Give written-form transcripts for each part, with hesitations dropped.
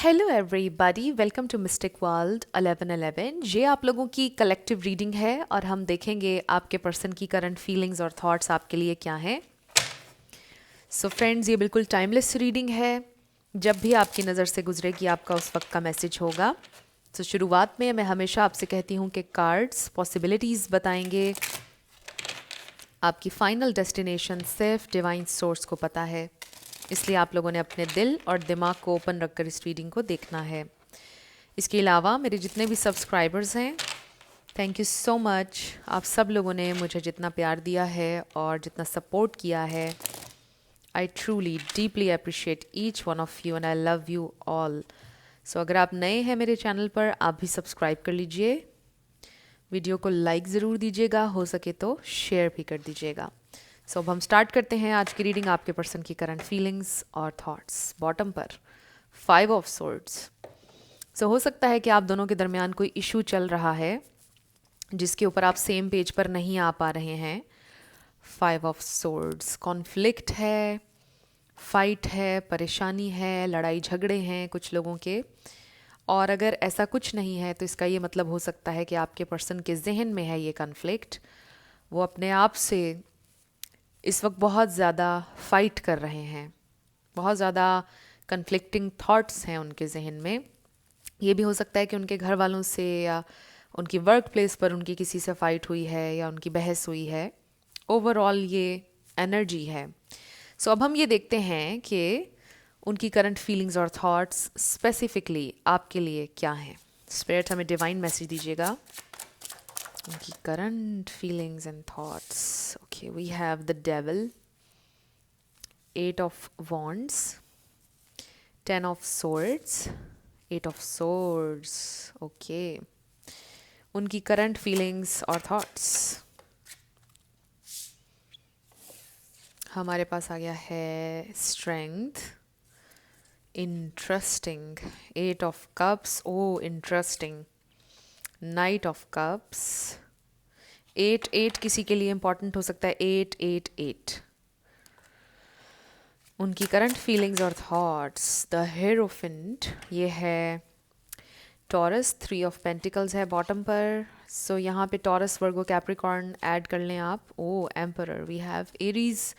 Hello everybody, welcome to mystic world 1111। ये आप लोगों की कलेक्टिव रीडिंग है और हम देखेंगे आपके पर्सन की करंट फीलिंग्स और थॉट्स आपके लिए क्या हैं। सो फ्रेंड्स, ये बिल्कुल टाइमलेस रीडिंग है। जब भी आपकी नज़र से गुजरेगी आपका उस वक्त का मैसेज होगा। तो शुरुआत में मैं हमेशा आपसे कहती हूँ कि कार्ड्स पॉसिबिलिटीज़ बताएंगे। आपकी फाइनल डेस्टिनेशन सिर्फ डिवाइन सोर्स को पता है, इसलिए आप लोगों ने अपने दिल और दिमाग को ओपन रखकर इस रीडिंग को देखना है। इसके अलावा मेरे जितने भी सब्सक्राइबर्स हैं, थैंक यू सो मच। आप सब लोगों ने मुझे जितना प्यार दिया है और जितना सपोर्ट किया है, I truly deeply appreciate each one of you and I love you all. So अगर आप नए हैं मेरे चैनल पर, आप भी सब्सक्राइब कर लीजिए, वीडियो को लाइक ज़रूर दीजिएगा, हो सके तो शेयर भी कर दीजिएगा। सो अब हम स्टार्ट करते हैं आज की रीडिंग। आपके पर्सन की करंट फीलिंग्स और थॉट्स। बॉटम पर 5 ऑफ सोर्ड्स। सो हो सकता है कि आप दोनों के दरमियान कोई इशू चल रहा है जिसके ऊपर आप सेम पेज पर नहीं आ पा रहे हैं। 5 ऑफ सोर्ड्स, कॉन्फ्लिक्ट है, फाइट है, परेशानी है, लड़ाई झगड़े हैं कुछ लोगों के। और अगर ऐसा कुछ नहीं है तो इसका ये मतलब हो सकता है कि आपके पर्सन के जहन में है ये कॉन्फ्लिक्ट। वो अपने आप से इस वक्त बहुत ज़्यादा फाइट कर रहे हैं, बहुत ज़्यादा कन्फ्लिक्टिंग थॉट्स हैं उनके जहन में। ये भी हो सकता है कि उनके घर वालों से या उनकी वर्क प्लेस पर उनकी किसी से फाइट हुई है या उनकी बहस हुई है। ओवरऑल ये एनर्जी है। सो अब हम ये देखते हैं कि उनकी करंट फीलिंग्स और थॉट्स स्पेसिफिकली आपके लिए क्या हैं। स्पिरिट हमें डिवाइन मैसेज दीजिएगा, उनकी current feelings and thoughts. Okay, we have the devil, 8 of wands, 10 of swords, 8 of swords. Okay, उनकी करंट फीलिंग्स और थॉट्स। हमारे पास आ गया है strength, interesting, 8 of cups, oh interesting, knight of cups, 8 किसी के लिए इंपॉर्टेंट हो सकता है, 8 उनकी करंट फीलिंग्स और थॉट्स। द हेरोफिंट, ये है टॉरस, 3 ऑफ पेंटिकल्स है बॉटम पर। सो यहाँ पे टॉरस, वर्गो, कैप्रिकॉर्न ऐड कर लें आप। O emperor, we have Aries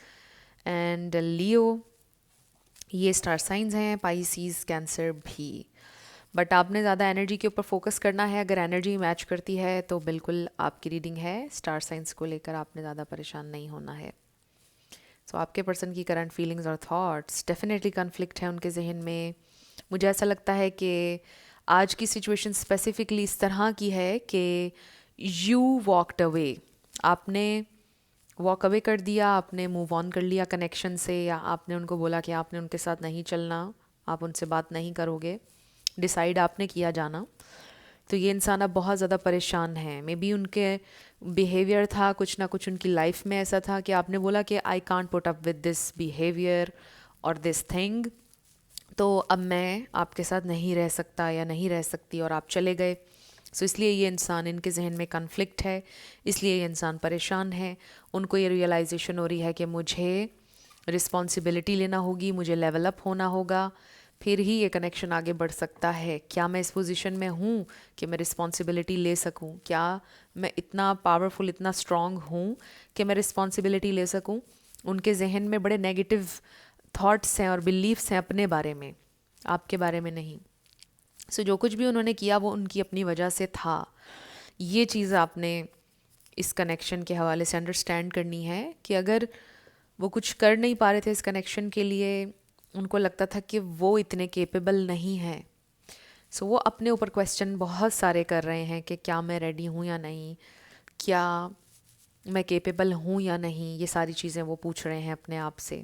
and Leo, ये स्टार साइंस हैं, पाइसीज, कैंसर भी। बट आपने ज़्यादा एनर्जी के ऊपर फोकस करना है। अगर एनर्जी मैच करती है तो बिल्कुल आपकी रीडिंग है। स्टार साइंस को लेकर आपने ज़्यादा परेशान नहीं होना है। सो आपके पर्सन की करंट फीलिंग्स और थॉट्स, डेफिनेटली कन्फ्लिक्ट है उनके जहन में। मुझे ऐसा लगता है कि आज की सिचुएशन स्पेसिफिकली इस तरह की है कि यू वॉकड अवे, आपने वॉक अवे कर दिया, आपने मूव ऑन कर लिया कनेक्शन से, या आपने उनको बोला कि आपने उनके साथ नहीं चलना, आप उनसे बात नहीं करोगे, डिसाइड आपने किया जाना। तो ये इंसान अब बहुत ज़्यादा परेशान है। मे बी उनके बिहेवियर था, कुछ ना कुछ उनकी लाइफ में ऐसा था कि आपने बोला कि I can't put up with this behaviour और दिस थिंग, तो अब मैं आपके साथ नहीं रह सकता या नहीं रह सकती, और आप चले गए। सो इसलिए ये इंसान, इनके जहन में कन्फ्लिक्ट है, इसलिए ये इंसान परेशान है। उनको ये रियलाइजेशन हो रही है कि मुझे रिस्पॉन्सिबिलिटी लेना होगी, मुझे लेवल अप होना होगा, फिर ही ये कनेक्शन आगे बढ़ सकता है। क्या मैं इस पोजीशन में हूँ कि मैं रिस्पॉन्सिबिलिटी ले सकूँ? क्या मैं इतना पावरफुल, इतना स्ट्रॉन्ग हूँ कि मैं रिस्पॉन्सिबिलिटी ले सकूँ? उनके जहन में बड़े नेगेटिव थॉट्स हैं और बिलीव्स हैं अपने बारे में, आपके बारे में नहीं। सो जो कुछ भी उन्होंने किया वो उनकी अपनी वजह से था। ये चीज़ आपने इस कनेक्शन के हवाले से अंडरस्टैंड करनी है कि अगर वो कुछ कर नहीं पा रहे थे इस कनेक्शन के लिए, उनको लगता था कि वो इतने केपेबल नहीं हैं। सो वो अपने ऊपर क्वेश्चन बहुत सारे कर रहे हैं कि क्या मैं रेडी हूँ या नहीं, क्या मैं केपेबल हूँ या नहीं, ये सारी चीज़ें वो पूछ रहे हैं अपने आप से।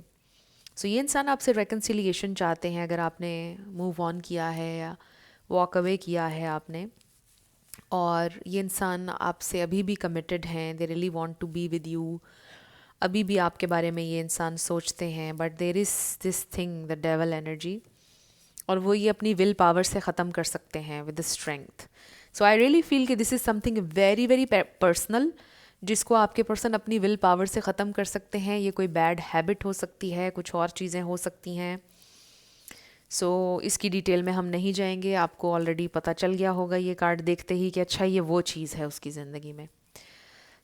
सो ये इंसान आपसे रेकन्सिलिएशन चाहते हैं। अगर आपने मूव ऑन किया है या वॉक अवे किया है आपने, और ये इंसान आपसे अभी भी कमिटेड हैं, they really want to be with you, अभी भी आपके बारे में ये इंसान सोचते हैं। But there is this thing, the devil energy, और वो ये अपनी विल पावर से ख़त्म कर सकते हैं with strength. So I really feel कि this is something very very personal, जिसको आपके पर्सन अपनी विल पावर से ख़त्म कर सकते हैं। ये कोई बैड हैबिट हो सकती है, कुछ और चीज़ें हो सकती हैं। इसकी डिटेल में हम नहीं जाएंगे, आपको ऑलरेडी पता चल गया होगा ये कार्ड देखते ही कि अच्छा ये वो चीज़ है उसकी ज़िंदगी में।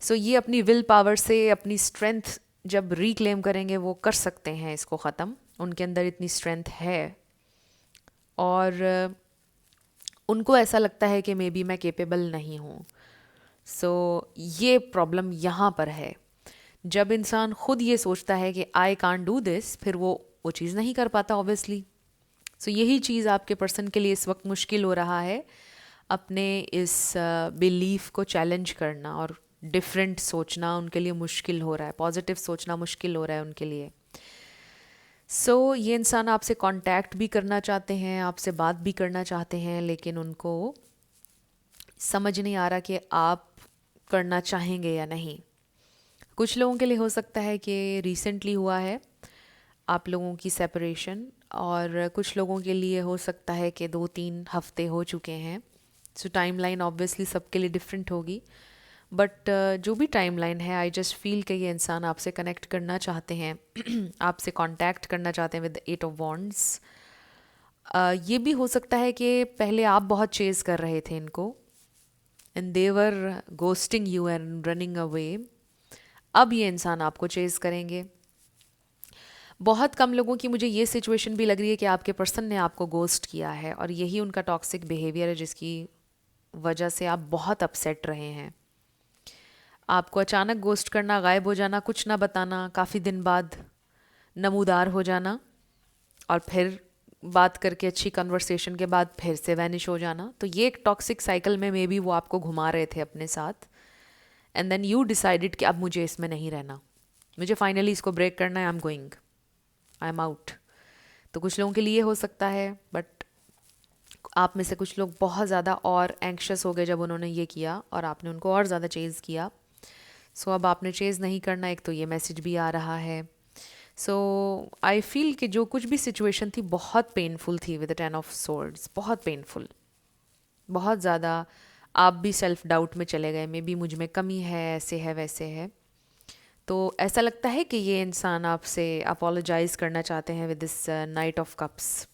ये अपनी विल पावर से अपनी स्ट्रेंथ जब रिक्लेम करेंगे वो कर सकते हैं इसको ख़त्म, उनके अंदर इतनी स्ट्रेंथ है। और उनको ऐसा लगता है कि मे बी मैं केपेबल नहीं हूँ। ये प्रॉब्लम यहाँ पर है। जब इंसान खुद ये सोचता है कि आई कांट डू दिस, फिर वो चीज़ नहीं कर पाता ऑब्वियसली। यही चीज़ आपके पर्सन के लिए इस वक्त मुश्किल हो रहा है, अपने इस बिलीफ को चैलेंज करना और डिफरेंट सोचना उनके लिए मुश्किल हो रहा है, पॉजिटिव सोचना मुश्किल हो रहा है उनके लिए। ये इंसान आपसे कांटेक्ट भी करना चाहते हैं, आपसे बात भी करना चाहते हैं, लेकिन उनको समझ नहीं आ रहा कि आप करना चाहेंगे या नहीं। कुछ लोगों के लिए हो सकता है कि रिसेंटली हुआ है आप लोगों की सेपरेशन, और कुछ लोगों के लिए हो सकता है कि 2-3 हफ्ते हो चुके हैं। टाइमलाइन ऑब्वियसली सबके लिए डिफरेंट होगी, बट जो भी टाइमलाइन है, आई जस्ट फील कि ये इंसान आपसे कनेक्ट करना चाहते हैं आपसे कांटेक्ट करना चाहते हैं विद 8 ऑफ वॉन्ड्स। ये भी हो सकता है कि पहले आप बहुत चेज़ कर रहे थे इनको and they were ghosting you and running away. अब ये इंसान आपको चेज़ करेंगे। बहुत कम लोगों की मुझे ये सिचुएशन भी लग रही है कि आपके पर्सन ने आपको गोस्ट किया है और यही उनका टॉक्सिक बिहेवियर है जिसकी वजह से आप बहुत अपसेट रहे हैं। आपको अचानक गोस्ट करना, गायब हो जाना, कुछ ना बताना, काफ़ी दिन बाद नमूदार हो जाना और फिर बात करके अच्छी कन्वर्सेशन के बाद फिर से वैनिश हो जाना। ये एक टॉक्सिक साइकिल में मे बी वो आपको घुमा रहे थे अपने साथ, एंड देन यू डिसाइडेड कि अब मुझे इसमें नहीं रहना, मुझे फाइनली इसको ब्रेक करना है, I am going, I am out. कुछ लोगों के लिए हो सकता है, बट आप में से कुछ लोग बहुत ज़्यादा और एंक्शस हो गए जब उन्होंने ये किया और आपने उनको और ज़्यादा चेज़ किया। अब आपने चेज़ नहीं करना, एक तो ये मैसेज भी आ रहा है। आई फील कि जो कुछ भी सिचुएशन थी बहुत पेनफुल थी विद द 10 ऑफ सोर्ड्स, बहुत पेनफुल, बहुत ज़्यादा। आप भी सेल्फ डाउट में चले गए, मे बी मुझ में कमी है, ऐसे है वैसे है। ऐसा लगता है कि ये इंसान आपसे अपोलोजाइज़ करना चाहते हैं with this night of cups.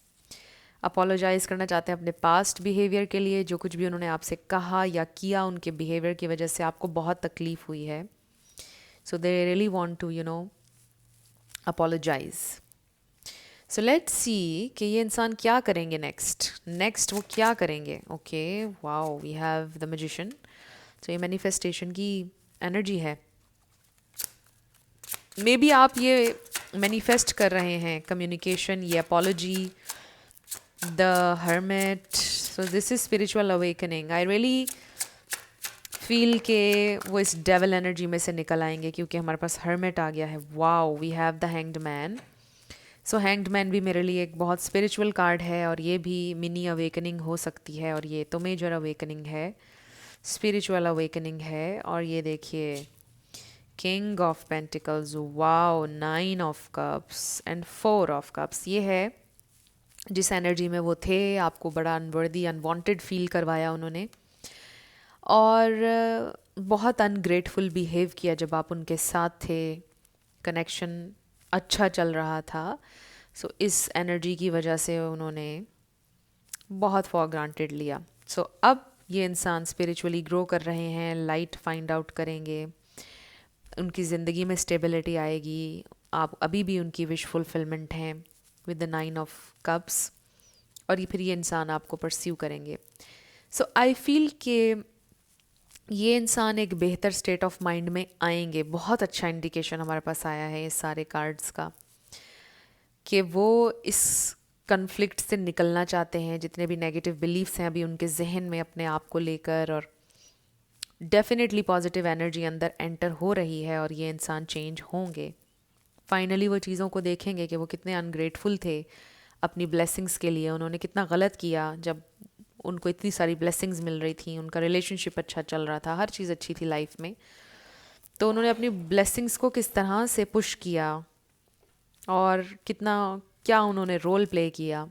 Apologise करना चाहते हैं अपने पास्ट बिहेवियर के लिए, जो कुछ भी उन्होंने आपसे कहा या किया, उनके बिहेवियर की वजह से आपको बहुत तकलीफ़ हुई है। They really want to apologize. Let's see कि ये इंसान क्या करेंगे नेक्स्ट वो क्या करेंगे। Okay, wow, we have the magician. ये मैनिफेस्टेशन की एनर्जी है। मे बी आप ये मैनिफेस्ट कर रहे हैं कम्युनिकेशन, ये apology, the hermit. This is spiritual awakening. I really feel के वो इस डेवल एनर्जी में से निकल आएंगे क्योंकि हमारे पास हर्मिट आ गया है। Wow, we have the hanged man. Hanged man भी मेरे लिए एक बहुत स्पिरिचुअल कार्ड है और ये भी मिनी अवेकनिंग हो सकती है, और ये तो मेजर अवेकनिंग है, स्पिरिचुअल अवेकनिंग है। और ये देखिए, king of pentacles, wow, 9 of cups and 4 of cups. ये है जिस एनर्जी में वो थे, आपको बड़ा अनवर्दी, अनवांटेड फील करवाया उन्होंने, और बहुत अनग्रेटफुल बिहेव किया जब आप उनके साथ थे, कनेक्शन अच्छा चल रहा था। इस एनर्जी की वजह से उन्होंने बहुत फॉर ग्रांटेड लिया। अब ये इंसान स्पिरिचुअली ग्रो कर रहे हैं, लाइट फाइंड आउट करेंगे, उनकी ज़िंदगी में स्टेबिलिटी आएगी। आप अभी भी उनकी विश फुलफिलमेंट हैं विद द 9 ऑफ कप्स, और फिर ये इंसान आपको परस्यू करेंगे। आई फील कि ये इंसान एक बेहतर स्टेट ऑफ माइंड में आएंगे। बहुत अच्छा इंडिकेशन हमारे पास आया है इस सारे कार्ड्स का कि वो इस कन्फ्लिक्ट से निकलना चाहते हैं, जितने भी नेगेटिव बिलीफ्स हैं अभी उनके जहन में अपने आप को लेकर, और डेफिनेटली पॉजिटिव एनर्जी अंदर एंटर हो रही है और ये इंसान चेंज होंगे। फाइनली वो चीज़ों को देखेंगे कि वो कितने अनग्रेटफुल थे अपनी ब्लेसिंग्स के लिए, उन्होंने कितना गलत किया जब उनको इतनी सारी ब्लेसिंग्स मिल रही थी, उनका रिलेशनशिप अच्छा चल रहा था, हर चीज़ अच्छी थी लाइफ में। उन्होंने अपनी ब्लेसिंग्स को किस तरह से पुश किया और क्या उन्होंने रोल प्ले किया,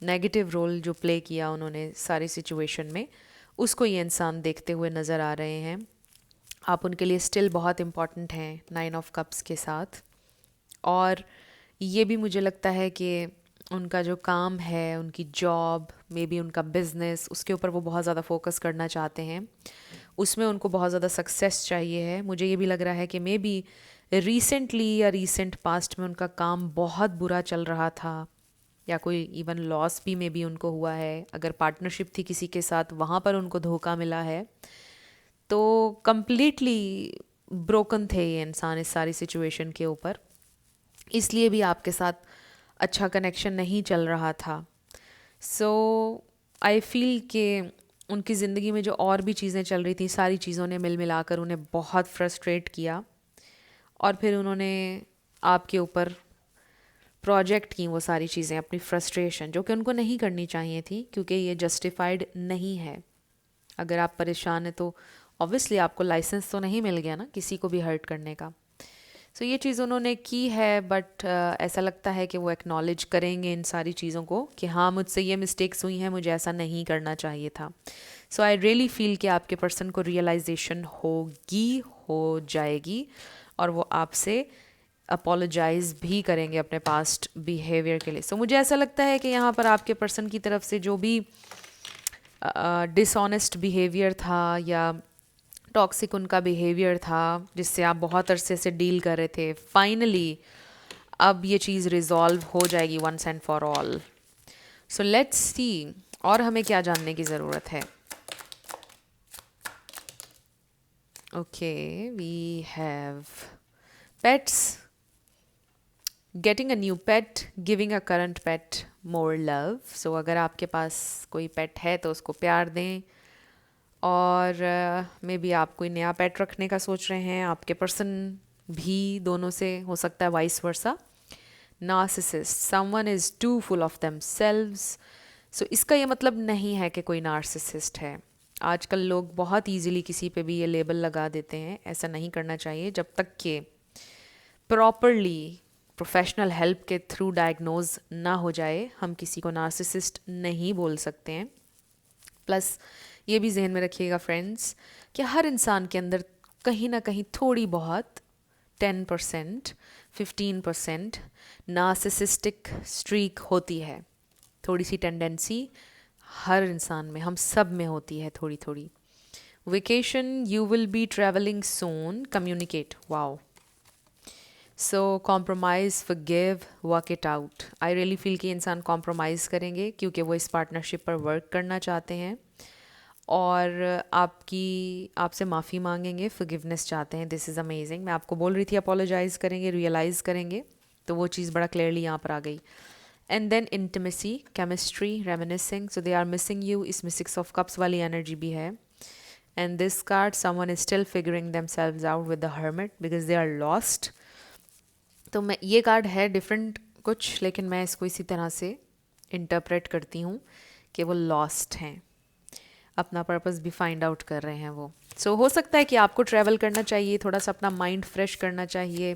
नेगेटिव रोल जो प्ले किया उन्होंने सारी सिचुएशन में, उसको ये इंसान देखते हुए नज़र आ रहे हैं। आप उनके लिए स्टिल बहुत इम्पॉर्टेंट हैं 9 ऑफ कप्स के साथ। और ये भी मुझे लगता है कि उनका जो काम है, उनकी जॉब, मे बी उनका बिजनेस, उसके ऊपर वो बहुत ज़्यादा फोकस करना चाहते हैं, उसमें उनको बहुत ज़्यादा सक्सेस चाहिए है। मुझे ये भी लग रहा है कि मे बी रिसेंटली या रिसेंट पास्ट में उनका काम बहुत बुरा चल रहा था, या कोई इवन लॉस भी मे बी उनको हुआ है। अगर पार्टनरशिप थी किसी के साथ, वहाँ पर उनको धोखा मिला है। तो कंप्लीटली ब्रोकन थे ये इंसान इस सारी सिचुएशन के ऊपर, इसलिए भी आपके साथ अच्छा कनेक्शन नहीं चल रहा था। सो आई फील कि उनकी ज़िंदगी में जो और भी चीज़ें चल रही थी, सारी चीज़ों ने मिल मिलाकर उन्हें बहुत फ्रस्ट्रेट किया, और फिर उन्होंने आपके ऊपर प्रोजेक्ट की वो सारी चीज़ें, अपनी फ्रस्ट्रेशन, जो कि उनको नहीं करनी चाहिए थी, क्योंकि ये जस्टिफाइड नहीं है। अगर आप परेशान हैं तो ऑब्वियसली आपको लाइसेंस तो नहीं मिल गया ना किसी को भी हर्ट करने का। सो ये चीज़ उन्होंने की है, बट ऐसा लगता है कि वो एक्नॉलेज करेंगे इन सारी चीज़ों को कि हाँ, मुझसे ये मिस्टेक्स हुई हैं, मुझे ऐसा नहीं करना चाहिए था। सो आई रियली फील कि आपके पर्सन को रियलाइजेशन होगी, हो जाएगी, और वो आपसे अपोलोजाइज भी करेंगे अपने पास्ट बिहेवियर के लिए। सो मुझे ऐसा लगता है कि यहाँ पर आपके पर्सन की तरफ से जो भी डिसऑनेस्ट बिहेवियर था या टॉक्सिक उनका बिहेवियर था, जिससे आप बहुत अरसे से डील कर रहे थे, फाइनली अब ये चीज़ रिजॉल्व हो जाएगी once and for all. So let's see, और हमें क्या जानने की ज़रूरत है। Okay, we have pets, getting a new pet, giving a current pet more love. So अगर आपके पास कोई पेट है तो उसको प्यार दें, और मे बी आप कोई नया पेट रखने का सोच रहे हैं, आपके पर्सन भी, दोनों से हो सकता है vice versa. Narcissist, someone is too full of themselves. So इसका ये मतलब नहीं है कि कोई नार्सिसिस्ट है। आजकल लोग बहुत इजीली किसी पे भी ये लेबल लगा देते हैं, ऐसा नहीं करना चाहिए। जब तक कि प्रॉपरली प्रोफेशनल हेल्प के थ्रू डायग्नोज ना हो जाए, हम किसी को नार्सिसिस्ट नहीं बोल सकते हैं। प्लस ये भी जहन में रखिएगा फ्रेंड्स कि हर इंसान के अंदर कहीं ना कहीं थोड़ी बहुत 10%, 15% नार्सिसिस्टिक स्ट्रीक होती है। थोड़ी सी टेंडेंसी हर इंसान में, हम सब में होती है थोड़ी थोड़ी। Vacation, you will be travelling soon, communicate, wow. So compromise, forgive, work it out. I really feel कि इंसान कॉम्प्रोमाइज़ करेंगे क्योंकि वो इस पार्टनरशिप पर वर्क करना चाहते हैं, और आपसे माफ़ी मांगेंगे, फॉरगिवनेस चाहते हैं। This is amazing. मैं आपको बोल रही थी अपोलोजाइज़ करेंगे, रियलाइज़ करेंगे, तो वो चीज़ बड़ा क्लियरली यहाँ पर आ गई। And then intimacy, chemistry, reminiscing, so they are missing you, इसमें 6 ऑफ कप्स वाली एनर्जी भी है। And this card, someone is still figuring themselves out with the hermit because they are lost. तो मैं, ये कार्ड है डिफरेंट कुछ, लेकिन मैं इसको इसी तरह से इंटरप्रेट करती हूँ कि वो लॉस्ट हैं, अपना पर्पस भी फाइंड आउट कर रहे हैं वो। सो हो सकता है कि आपको ट्रैवल करना चाहिए, थोड़ा सा अपना माइंड फ्रेश करना चाहिए।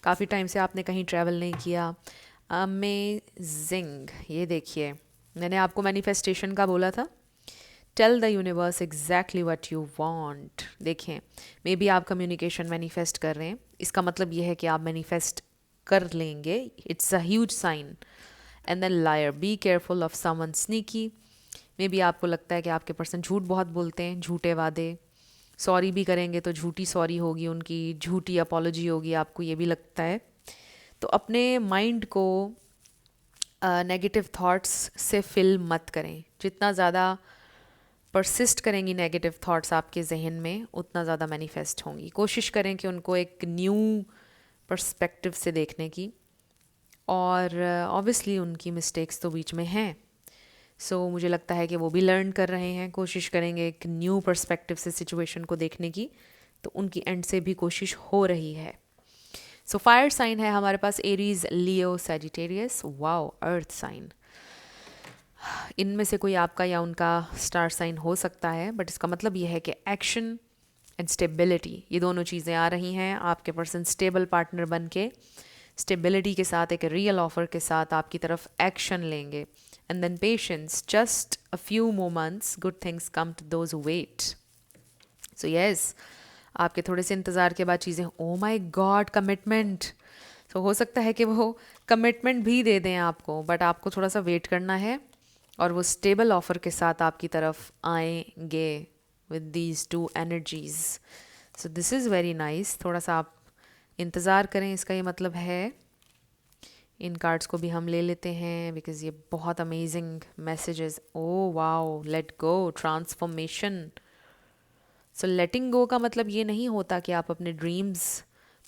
काफ़ी टाइम से आपने कहीं ट्रैवल नहीं किया। अमेजिंग, ये देखिए, मैंने आपको मैनिफेस्टेशन का बोला था, tell the universe exactly what you want. देखें, मे बी आप कम्युनिकेशन मैनिफेस्ट कर रहे हैं, इसका मतलब ये है कि आप मैनिफेस्ट कर लेंगे, it's a huge sign. And then liar, be careful of someone sneaky. Maybe आपको लगता है कि आपके पर्सन झूठ बहुत बोलते हैं, झूठे वादे, सॉरी भी करेंगे तो झूठी सॉरी होगी उनकी, झूठी अपॉलोजी होगी, आपको ये भी लगता है। तो अपने माइंड को नेगेटिव थॉट्स से फिल मत करें। जितना ज़्यादा परसिस्ट करेंगी नेगेटिव थॉट्स आपके जहन में, उतना ज़्यादा मैनिफेस्ट होंगी। कोशिश करें कि उनको एक न्यू पर्सपेक्टिव से देखने की, और ऑब्वियसली उनकी मिस्टेक्स तो बीच में हैं। सो मुझे लगता है कि वो भी लर्न कर रहे हैं, कोशिश करेंगे एक न्यू पर्सपेक्टिव से सिचुएशन को देखने की, तो उनकी एंड से भी कोशिश हो रही है। सो फायर साइन है हमारे पास, एरीज, लियो, सैजिटेरियस, वाओ, अर्थ साइन। इनमें से कोई आपका या उनका स्टार साइन हो सकता है, बट इसका मतलब ये है कि एक्शन एंड स्टेबिलिटी, ये दोनों चीज़ें आ रही हैं। आपके पर्सन स्टेबल पार्टनर बन के, स्टेबिलिटी के साथ, एक रियल ऑफर के साथ आपकी तरफ एक्शन लेंगे। And then patience, just a few moments, good things come to those who wait. So yes, आपके थोड़े से इंतज़ार के बाद चीज़ें, ओ माई गॉड, कमिटमेंट। तो हो सकता है कि वो कमिटमेंट भी दे दें आपको, बट आपको थोड़ा सा वेट करना है और वो स्टेबल ऑफर के साथ आपकी तरफ आएंगे with these two energies. So this is very nice. थोड़ा सा आप इंतज़ार करें, इसका ये मतलब है। इन कार्ड्स को भी हम ले लेते हैं बिकॉज ये बहुत amazing messages. Oh wow, let go, transformation. So letting go का मतलब ये नहीं होता कि आप अपने ड्रीम्स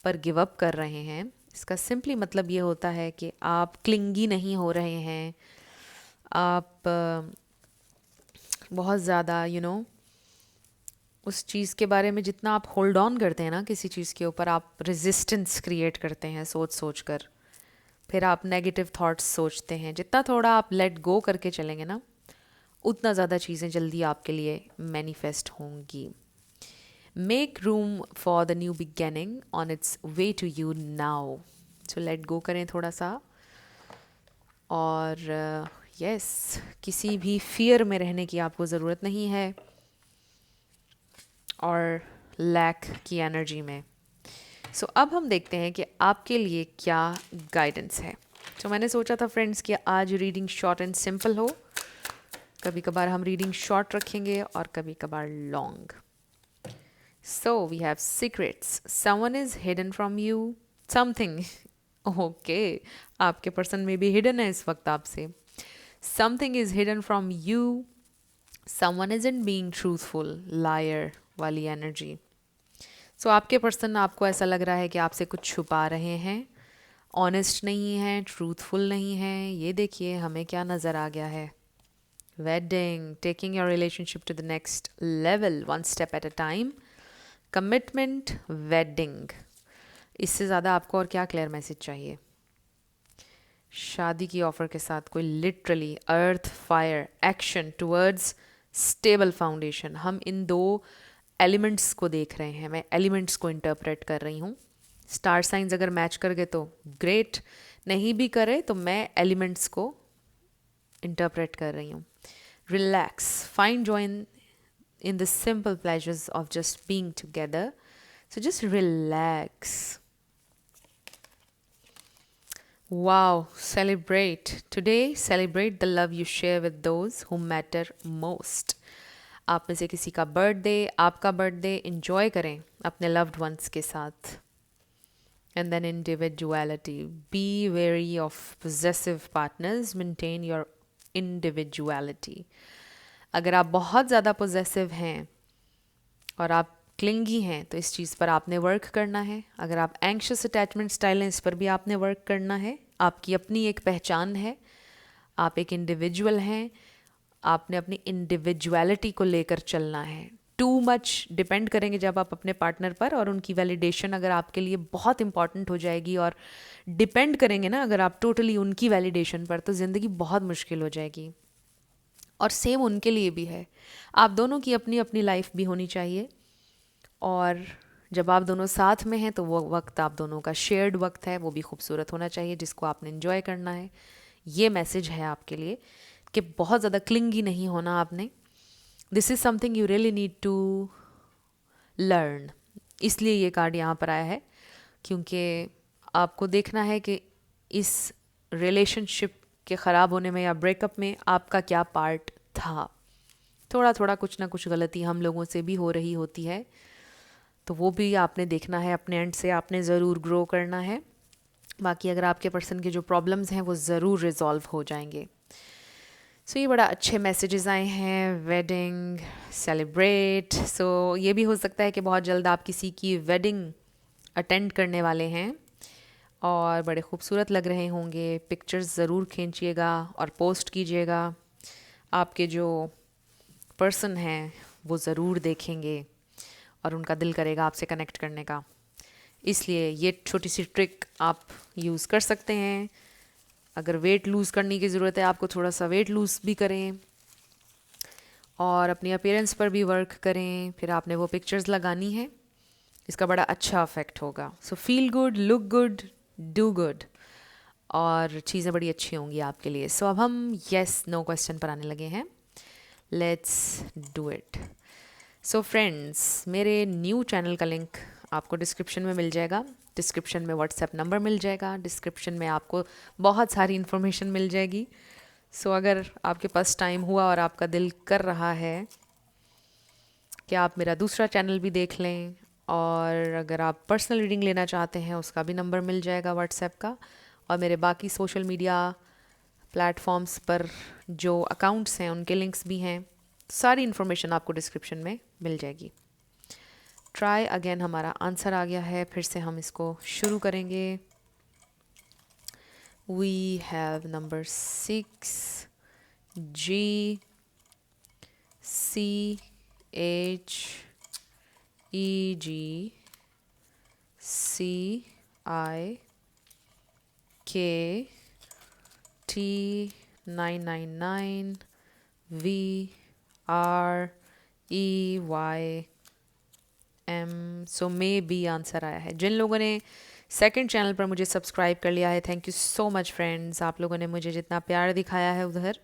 पर गिव अप कर रहे हैं। इसका सिंपली मतलब ये होता है कि आप क्लिंगी नहीं हो रहे हैं। आप बहुत ज़्यादा उस चीज़ के बारे में जितना आप होल्ड ऑन करते हैं ना किसी चीज़ के ऊपर, आप रेजिस्टेंस क्रिएट करते हैं सोच सोच कर। फिर आप नेगेटिव थॉट्स सोचते हैं। जितना थोड़ा आप लेट गो करके चलेंगे ना, उतना ज़्यादा चीज़ें जल्दी आपके लिए मैनिफेस्ट होंगी। Make room for the new beginning on its way to you now. So let go करें थोड़ा सा। और यस, किसी भी फियर में रहने की आपको ज़रूरत नहीं है और लैक की एनर्जी में। सो अब हम देखते हैं कि आपके लिए क्या गाइडेंस है। तो मैंने सोचा था फ्रेंड्स कि आज रीडिंग शॉर्ट एंड सिंपल हो। कभी कभार हम रीडिंग शॉर्ट रखेंगे और कभी कभार long. So we have secrets, someone is hidden from you, something. Okay, आपके पर्सन में भी हिडन है इस वक्त आपसे। Something is hidden from you, someone is in being truthful, liar वाली एनर्जी। सो आपके पर्सन, आपको ऐसा लग रहा है कि आपसे कुछ छुपा रहे हैं, ऑनेस्ट नहीं है, ट्रूथफुल नहीं है। ये देखिए हमें क्या नज़र आ गया है। Wedding, taking your relationship to the next level, one step at a time, commitment, wedding. इससे ज़्यादा आपको और क्या क्लियर मैसेज चाहिए। शादी की ऑफर के साथ कोई literally earth fire action towards stable foundation. हम इन दो एलिमेंट्स को देख रहे हैं। मैं एलिमेंट्स को इंटरप्रेट कर रही हूँ। स्टार साइंस अगर मैच कर गए तो ग्रेट, नहीं भी करे तो मैं एलिमेंट्स को इंटरप्रेट कर रही हूँ। Relax, find joy in the simple pleasures of just being together. So just relax. Wow, celebrate. Today, celebrate the love you share with those who matter most. आप में से किसी का बर्थडे, आपका बर्थडे इंजॉय करें अपने लव्ड वंस के साथ। And then individuality. Be wary of possessive partners. Maintain your individuality. अगर आप बहुत ज़्यादा possessive हैं और आप क्लिंगी हैं तो इस चीज़ पर आपने वर्क करना है। अगर आप एंग्शियस अटैचमेंट स्टाइल हैं, इस पर भी आपने वर्क करना है। आपकी अपनी एक पहचान है, आप एक इंडिविजुअल हैं, आपने अपनी इंडिविजुअलिटी को लेकर चलना है। टू मच डिपेंड करेंगे जब आप अपने पार्टनर पर, और उनकी वैलिडेशन अगर आपके लिए बहुत इंपॉर्टेंट हो जाएगी और डिपेंड करेंगे ना अगर आप टोटली उनकी वैलिडेशन पर, तो ज़िंदगी बहुत मुश्किल हो जाएगी। और सेम उनके लिए भी है। आप दोनों की अपनी अपनी लाइफ भी होनी चाहिए, और जब आप दोनों साथ में हैं तो वो वक्त आप दोनों का शेयर्ड वक्त है, वो भी खूबसूरत होना चाहिए जिसको आपने एंजॉय करना है। ये मैसेज है आपके लिए कि बहुत ज़्यादा क्लिंगी नहीं होना आपने। This is something you really need to learn. इसलिए ये कार्ड यहाँ पर आया है क्योंकि आपको देखना है कि इस रिलेशनशिप के ख़राब होने में या ब्रेकअप में आपका क्या पार्ट था। थोड़ा थोड़ा कुछ ना कुछ गलती हम लोगों से भी हो रही होती है, तो वो भी आपने देखना है। अपने एंड से आपने ज़रूर ग्रो करना है। बाकी अगर आपके पर्सन के जो प्रॉब्लम्स हैं वो ज़रूर रिजॉल्व हो जाएंगे। सो ये बड़ा अच्छे मैसेजेस आए हैं। Wedding, celebrate. सो ये भी हो सकता है कि बहुत जल्द आप किसी की वेडिंग अटेंड करने वाले हैं और बड़े खूबसूरत लग रहे होंगे। पिक्चर्स ज़रूर खींचिएगा और पोस्ट कीजिएगा। आपके जो पर्सन हैं वो ज़रूर देखेंगे और उनका दिल करेगा आपसे कनेक्ट करने का। इसलिए ये छोटी सी ट्रिक आप यूज़ कर सकते हैं। अगर वेट लूज़ करने की ज़रूरत है आपको, थोड़ा सा वेट लूज़ भी करें और अपनी अपीयरेंस पर भी वर्क करें। फिर आपने वो पिक्चर्स लगानी है, इसका बड़ा अच्छा इफेक्ट होगा। So feel good, look good, do good, और चीज़ें बड़ी अच्छी होंगी आपके लिए। सो अब हम येस नो क्वेश्चन पर आने लगे हैं। Let's do it. So friends, मेरे न्यू चैनल का लिंक आपको डिस्क्रिप्शन में मिल जाएगा। डिस्क्रिप्शन में व्हाट्सएप नंबर मिल जाएगा, डिस्क्रिप्शन में आपको बहुत सारी इन्फॉर्मेशन मिल जाएगी। सो अगर आपके पास टाइम हुआ और आपका दिल कर रहा है कि आप मेरा दूसरा चैनल भी देख लें, और अगर आप पर्सनल रीडिंग लेना चाहते हैं उसका भी नंबर मिल जाएगा व्हाट्सएप का। और मेरे बाकी सोशल मीडिया प्लेटफॉर्म्स पर जो अकाउंट्स हैं उनके लिंक्स भी हैं। सारी इन्फॉर्मेशन आपको डिस्क्रिप्शन में मिल जाएगी। ट्राई अगेन हमारा आंसर आ गया है, फिर से हम इसको शुरू करेंगे। We have number 6 G C H E G C I K T 999 V R E Y M। So may be answer आया है। जिन लोगों ने सेकंड चैनल पर मुझे सब्सक्राइब कर लिया है, thank you so much friends. आप लोगों ने मुझे जितना प्यार दिखाया है उधर,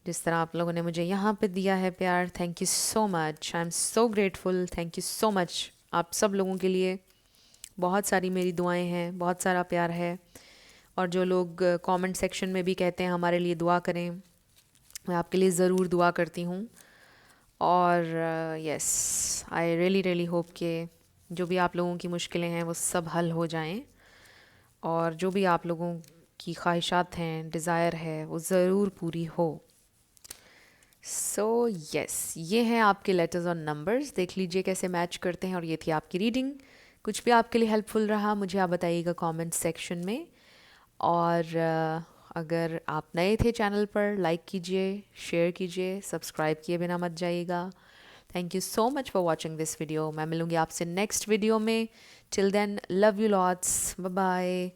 जिस तरह आप लोगों ने मुझे यहाँ पे दिया है प्यार, thank you so much. I am so grateful, thank you so much आप सब लोगों के लिए। बहुत सारी मेरी दुआएं हैं, बहुत सारा प्यार है। और जो लोग कमेंट सेक्शन में भी कहते हैं हमारे लिए दुआ करें, मैं आपके लिए ज़रूर दुआ करती हूँ। और yes, I really really hope कि जो भी आप लोगों की मुश्किलें हैं वो सब हल हो जाएं, और जो भी आप लोगों की ख्वाहिशात हैं, डिज़ायर है, वो ज़रूर पूरी हो। सो यस, ये हैं आपके लेटर्स और नंबर्स, देख लीजिए कैसे मैच करते हैं। और ये थी आपकी रीडिंग। कुछ भी आपके लिए हेल्पफुल रहा मुझे आप बताइएगा कमेंट सेक्शन में। और अगर आप नए थे चैनल पर, लाइक कीजिए, शेयर कीजिए, सब्सक्राइब किए बिना मत जाइएगा। Thank you so much for watching this video. मैं मिलूँगी आपसे नेक्स्ट वीडियो में। Till then, love you lots, bye bye.